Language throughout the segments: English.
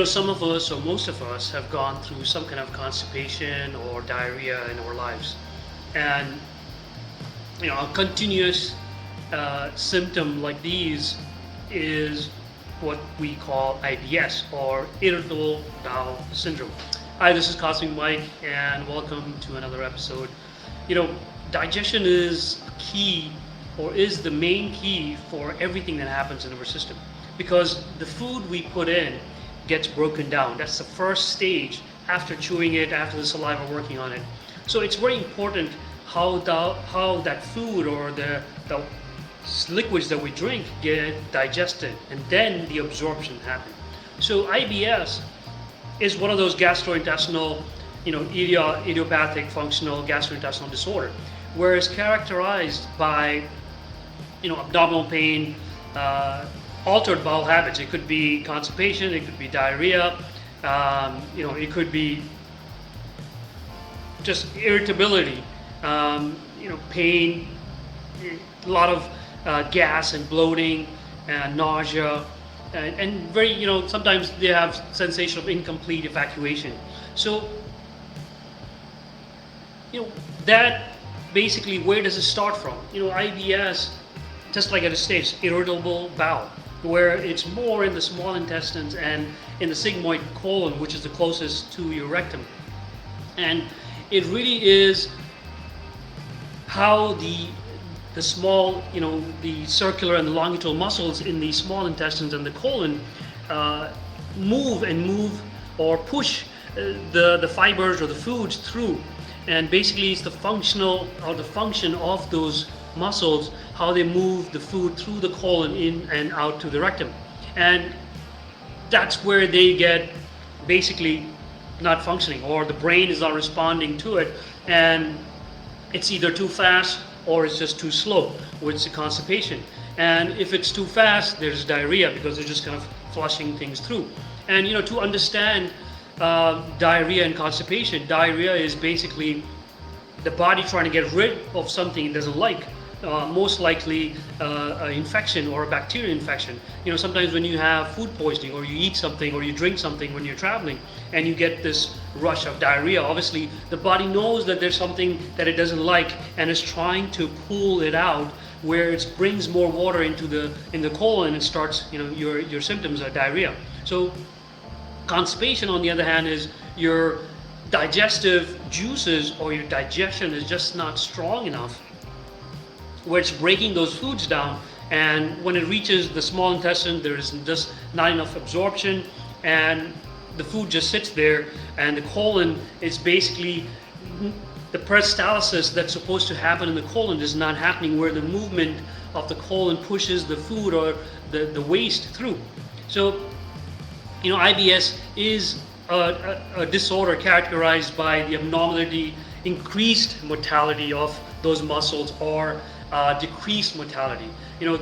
Some of us, or most of us, have gone through some kind of constipation or diarrhea in our lives. And, a continuous symptom like these is what we call IBS, or irritable bowel syndrome. Hi, this is Cosmic Mike, and welcome to another episode. Digestion is key, or is the main key for everything that happens in our system, because the food we put in gets broken down. That's the first stage after chewing it, after the saliva working on it. So it's very important how that food or the liquids that we drink get digested, and then the absorption happens. So IBS is one of those gastrointestinal, idiopathic functional gastrointestinal disorder, where it's characterized by, abdominal pain, altered bowel habits. It could be constipation, it could be diarrhea, it could be just irritability, pain, a lot of gas and bloating and nausea, and very, sometimes they have sensation of incomplete evacuation. So, that basically, where does it start from? IBS, just like it states, irritable bowel, where it's more in the small intestines and in the sigmoid colon, which is the closest to your rectum. And it really is how the small, the circular and the longitudinal muscles in the small intestines and the colon move or push the fibers or the foods through. And basically it's the function of those muscles, how they move the food through the colon in and out to the rectum. And that's where they get basically not functioning, or the brain is not responding to it, and it's either too fast or it's just too slow, which is constipation. And if it's too fast, there's diarrhea, because they're just kind of flushing things through. And to understand diarrhea and constipation, diarrhea is basically the body trying to get rid of something it doesn't like. Most likely an infection or a bacterial infection. Sometimes when you have food poisoning, or you eat something or you drink something when you're traveling, and you get this rush of diarrhea, obviously the body knows that there's something that it doesn't like and is trying to pull it out, where it brings more water in the colon and starts, your symptoms are diarrhea. So constipation, on the other hand, is your digestive juices, or your digestion is just not strong enough, where it's breaking those foods down, and when it reaches the small intestine, there is just not enough absorption, and the food just sits there, and the colon is basically, the peristalsis that's supposed to happen in the colon is not happening, where the movement of the colon pushes the food or the waste through. So, IBS is a disorder characterized by the abnormality, increased motility of those muscles, or decreased motility.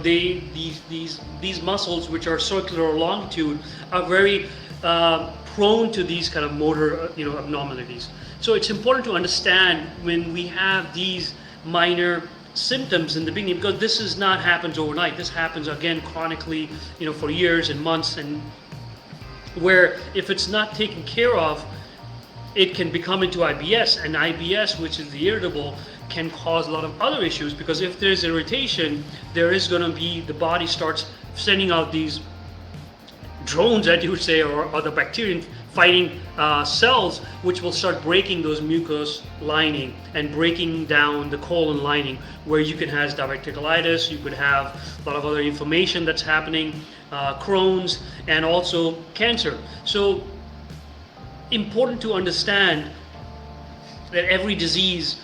These muscles, which are circular or longitude, are very prone to these kind of motor abnormalities. So it's important to understand when we have these minor symptoms in the beginning, because this is not happens overnight. This happens again chronically, for years and months, and where if it's not taken care of, it can become into IBS, and IBS, which is the irritable, can cause a lot of other issues, because if there's irritation, there is going to be, the body starts sending out these drones, as you would say, or the bacterium fighting cells, which will start breaking those mucous lining and breaking down the colon lining, where you can have diverticulitis, you could have a lot of other inflammation that's happening, Crohn's, and also cancer. So important to understand that every disease,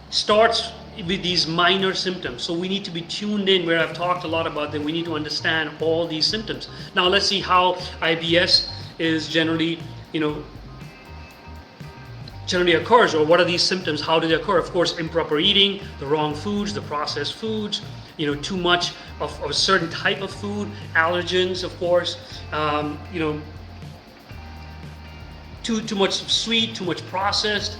starts with these minor symptoms. So we need to be tuned in, where I've talked a lot about that. We need to understand all these symptoms. Now let's see how IBS is generally occurs, or what are these symptoms, how do they occur? Of course, improper eating, the wrong foods, the processed foods, too much of a certain type of food, allergens, of course, too much sweet, too much processed,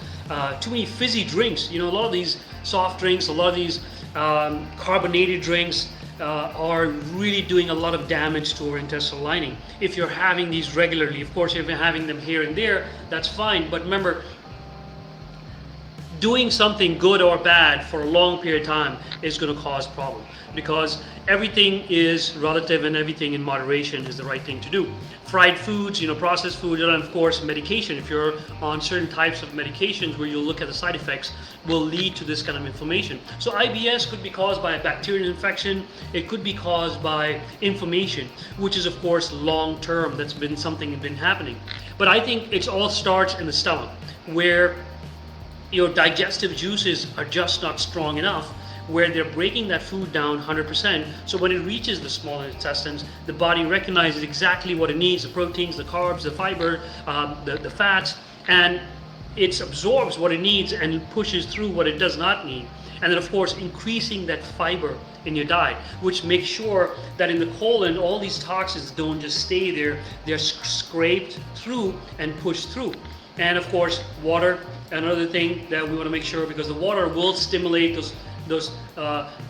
too many fizzy drinks. A lot of these soft drinks, a lot of these carbonated drinks are really doing a lot of damage to our intestinal lining. If you're having these regularly, of course, if you're having them here and there, that's fine. But remember, doing something good or bad for a long period of time is going to cause problem, because everything is relative and everything in moderation is the right thing to do. Fried foods, processed food, and of course medication. If you're on certain types of medications where you look at the side effects, will lead to this kind of inflammation. So IBS could be caused by a bacterial infection. It could be caused by inflammation, which is of course long term. That's been something that's been happening. But I think it all starts in the stomach, where your digestive juices are just not strong enough, where they're breaking that food down 100%. So when it reaches the small intestines, the body recognizes exactly what it needs, the proteins, the carbs, the fiber, the fats, and it absorbs what it needs and pushes through what it does not need. And then of course increasing that fiber in your diet, which makes sure that in the colon all these toxins don't just stay there, they're scraped through and pushed through. And of course water, another thing that we want to make sure, because the water will stimulate those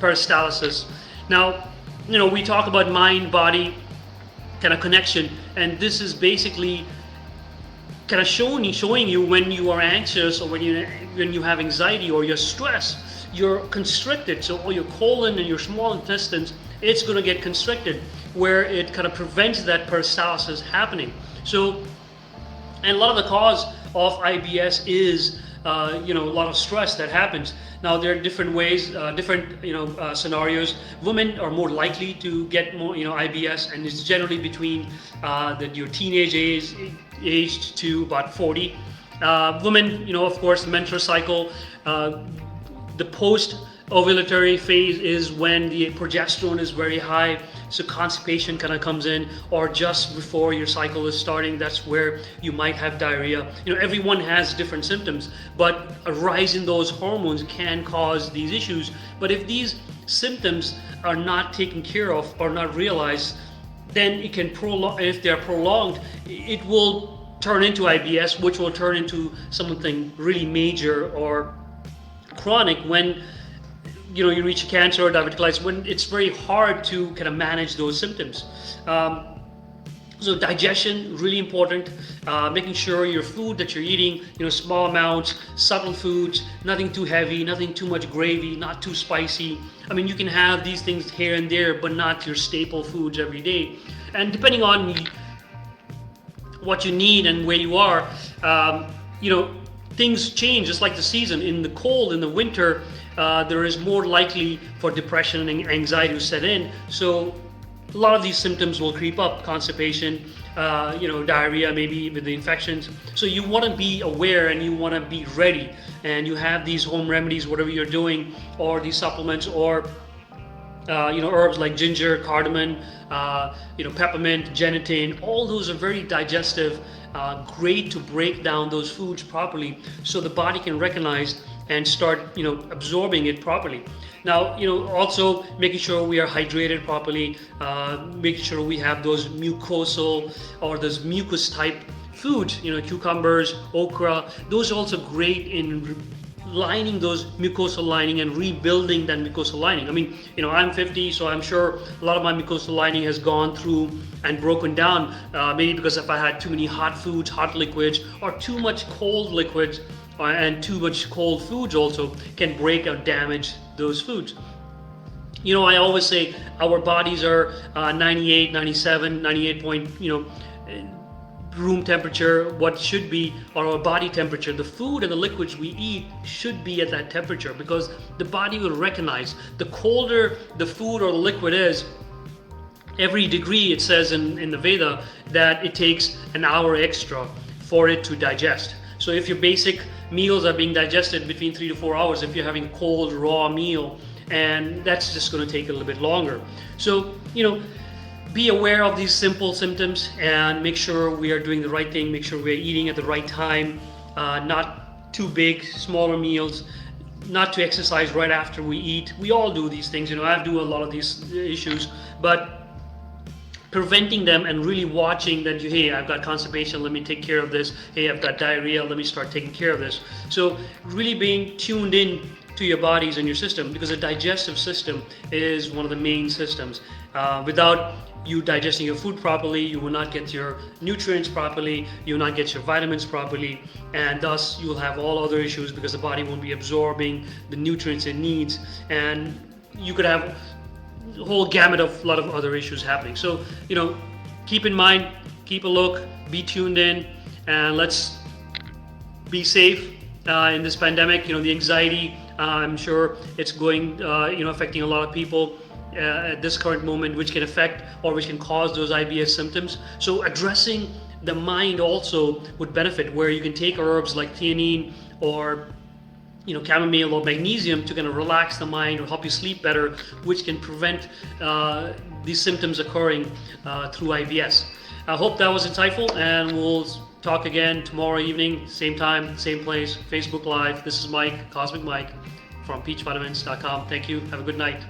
peristalsis. Now, we talk about mind-body kind of connection, and this is basically kind of showing you when you are anxious, or when you have anxiety or you're stressed, you're constricted. So all your colon and your small intestines, it's going to get constricted, where it kind of prevents that peristalsis happening. So, and a lot of the cause of IBS is a lot of stress that happens. Now there are different ways, different scenarios. Women are more likely to get more IBS, and it's generally between your teenage age to about 40. Women, of course, the menstrual cycle, the post-ovulatory phase is when the progesterone is very high, so constipation kind of comes in, or just before your cycle is starting, that's where you might have diarrhea. Everyone has different symptoms, but a rise in those hormones can cause these issues. But if these symptoms are not taken care of or not realized, then it can prolong. If they're prolonged, it will turn into IBS, which will turn into something really major or chronic, when you reach cancer or diverticulitis, when it's very hard to kind of manage those symptoms. So digestion, really important. Making sure your food that you're eating, small amounts, subtle foods, nothing too heavy, nothing too much gravy, not too spicy. I mean, you can have these things here and there, but not your staple foods every day. And depending on what you need and where you are, things change, just like the season. In the cold, in the winter, there is more likely for depression and anxiety to set in. So a lot of these symptoms will creep up: constipation, diarrhea, maybe with the infections. So you want to be aware and you want to be ready, and you have these home remedies, whatever you're doing, or these supplements, or herbs like ginger, cardamom, peppermint, genitin. All those are very digestive, great to break down those foods properly, so the body can recognize and start absorbing it properly. Now, also making sure we are hydrated properly, making sure we have those mucosal or those mucus type foods, cucumbers, okra. Those are also great in lining those mucosal lining and rebuilding that mucosal lining. I mean, I'm 50, so I'm sure a lot of my mucosal lining has gone through and broken down, maybe because if I had too many hot foods, hot liquids, or too much cold liquids, and too much cold foods also can break or damage those foods. I always say our bodies are 98, 97, 98 point, room temperature, what should be, or our body temperature. The food and the liquids we eat should be at that temperature, because the body will recognize the colder the food or the liquid is. Every degree, it says in the Veda, that it takes an hour extra for it to digest. So if your basic meals are being digested between 3 to 4 hours, if you're having a cold raw meal, and that's just going to take a little bit longer. So be aware of these simple symptoms and make sure we are doing the right thing, make sure we're eating at the right time, not too big, smaller meals. not to exercise right after we eat. We all do these things, I do a lot of these issues, but preventing them and really watching that hey, I've got constipation, let me take care of this. Hey, I've got diarrhea, let me start taking care of this. So really being tuned in to your bodies and your system, because the digestive system is one of the main systems. Without you digesting your food properly, you will not get your nutrients properly, you will not get your vitamins properly, and thus you will have all other issues because the body won't be absorbing the nutrients it needs, and you could have a whole gamut of a lot of other issues happening. So, keep in mind, keep a look, be tuned in, and let's be safe in this pandemic. The anxiety, I'm sure it's going, affecting a lot of people at this current moment, which can affect or which can cause those IBS symptoms. So addressing the mind also would benefit, where you can take herbs like theanine or chamomile or magnesium to kind of relax the mind or help you sleep better, which can prevent these symptoms occurring through IBS. I hope that was insightful, and we'll talk again tomorrow evening, same time, same place, Facebook Live. This is Mike, Cosmic Mike from peachvitamins.com. Thank you. Have a good night.